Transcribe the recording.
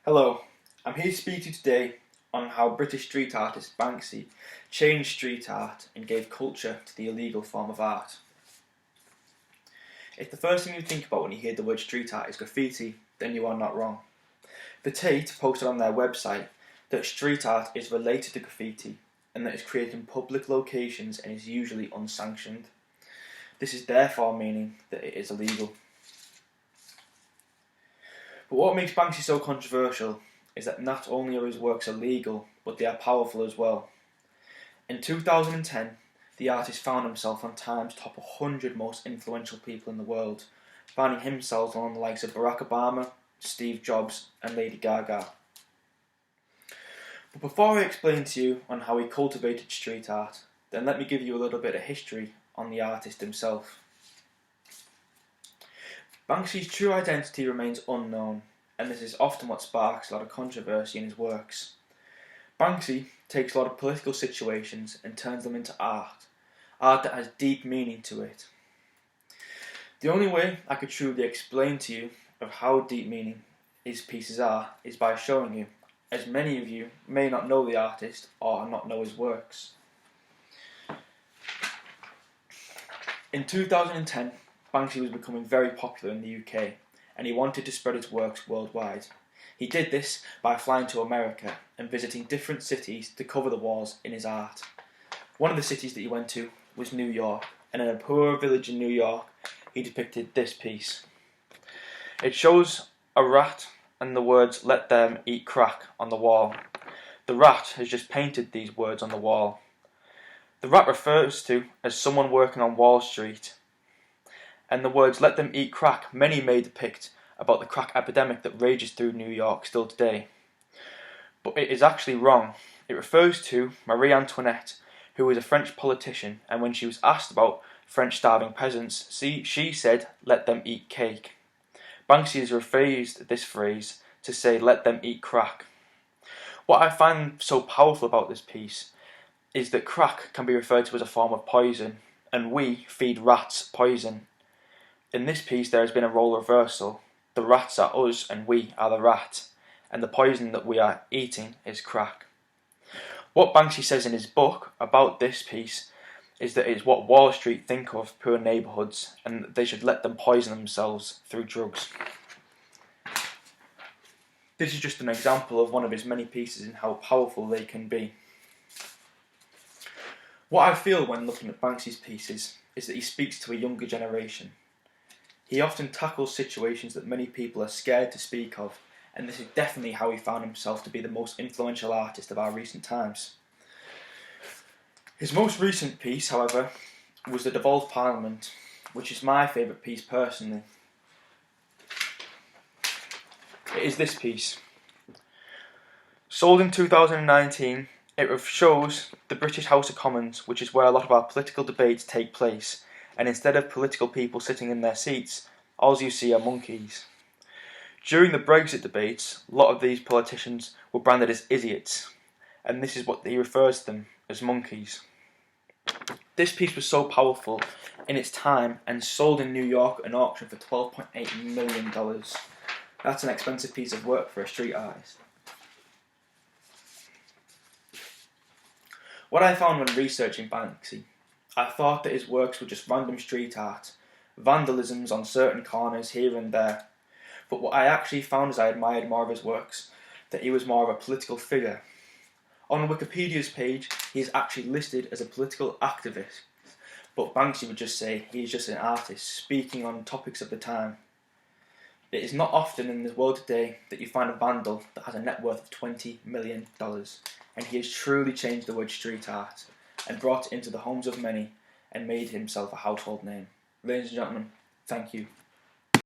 Hello, I'm here to speak to you today on how British street artist Banksy changed street art and gave culture to the illegal form of art. If the first thing you think about when you hear the word street art is graffiti, then you are not wrong. The Tate posted on their website that street art is related to graffiti and that it's created in public locations and is usually unsanctioned. This is therefore meaning that it is illegal. But what makes Banksy so controversial is that not only are his works illegal, but they are powerful as well. In 2010, the artist found himself on Time's top 100 most influential people in the world, finding himself along the likes of Barack Obama, Steve Jobs and Lady Gaga. But before I explain to you on how he cultivated street art, then let me give you a little bit of history on the artist himself. Banksy's true identity remains unknown, and this is often what sparks a lot of controversy in his works. Banksy takes a lot of political situations and turns them into art that has deep meaning to it. The only way I could truly explain to you of how deep meaning his pieces are is by showing you, as many of you may not know the artist or not know his works. In 2010, Banksy was becoming very popular in the UK, and he wanted to spread his works worldwide. He did this by flying to America and visiting different cities to cover the walls in his art. One of the cities that he went to was New York, and in a poor village in New York, he depicted this piece. It shows a rat and the words "let them eat crack" on the wall. The rat has just painted these words on the wall. The rat refers to as someone working on Wall Street, and the words "let them eat crack" many may depict about the crack epidemic that rages through New York still today. But it is actually wrong. It refers to Marie Antoinette, who was a French politician, and when she was asked about French starving peasants, she said, "let them eat cake." Banksy has rephrased this phrase to say, "let them eat crack." What I find so powerful about this piece is that crack can be referred to as a form of poison, and we feed rats poison. In this piece there has been a role reversal. The rats are us and we are the rat, and the poison that we are eating is crack. What Banksy says in his book about this piece is that it is what Wall Street think of poor neighbourhoods, and that they should let them poison themselves through drugs. This is just an example of one of his many pieces and how powerful they can be. What I feel when looking at Banksy's pieces is that he speaks to a younger generation. He often tackles situations that many people are scared to speak of, and this is definitely how he found himself to be the most influential artist of our recent times. His most recent piece, however, was The Devolved Parliament, which is my favourite piece personally. It is this piece. Sold in 2019, it shows the British House of Commons, which is where a lot of our political debates take place, and instead of political people sitting in their seats, all you see are monkeys. During the Brexit debates, a lot of these politicians were branded as idiots, and this is what he refers to them, as monkeys. This piece was so powerful in its time and sold in New York at an auction for $12.8 million. That's an expensive piece of work for a street artist. What I found when researching Banksy, I thought that his works were just random street art, vandalisms on certain corners here and there. But what I actually found as I admired more of his works, that he was more of a political figure. On Wikipedia's page, he is actually listed as a political activist, but Banksy would just say he is just an artist speaking on topics of the time. It is not often in the world today that you find a vandal that has a net worth of $20 million, and he has truly changed the word street art and brought it into the homes of many and made himself a household name. Ladies and gentlemen, thank you.